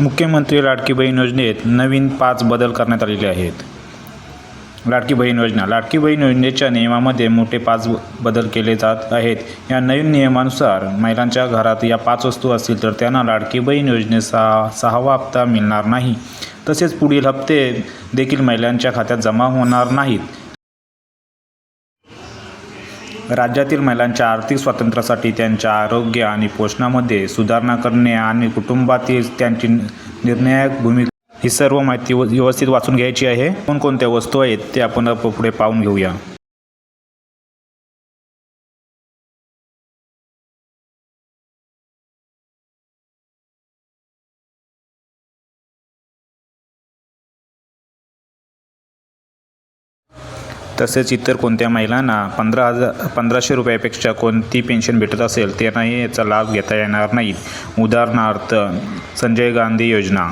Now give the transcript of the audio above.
मुख्यमंत्री लाडकी बहीण योजनेत नवीन 5 बदल करण्यात आलेले आहेत. लाडकी बहीण योजनेच्या नियमामध्ये मोठे 5 बदल केले जात आहेत. या नवीन नियमानुसार महिलांच्या घरात या 5 वस्तू असतील तर त्यांना लाडकी बहीण योजनेचा 6वा हप्ता मिळणार नाही. तसेच पुढील हप्ते देखील महिलांच्या खात्यात जमा होणार नाहीत. राज्यातील महिलांच्या आर्थिक स्वातंत्र्यासाठी त्यांच्या आरोग्य आणि पोषणामध्ये सुधारणा करणे आणि कुटुंबातील त्यांची निर्णायक भूमिका ही सर्व माहिती व्यवस्थित वाचून घ्यायची आहे. कोणकोणत्या वस्तू आहेत ते आपण पुढे पाहून घेऊया. तसेच इतर कोणत्या महिलांना 1500 रुपयापेक्षा कोणती पेन्शन भेटत असेल त्यांनाही याचा लाभ घेता येणार नाही. उदाहरणार्थ संजय गांधी योजना.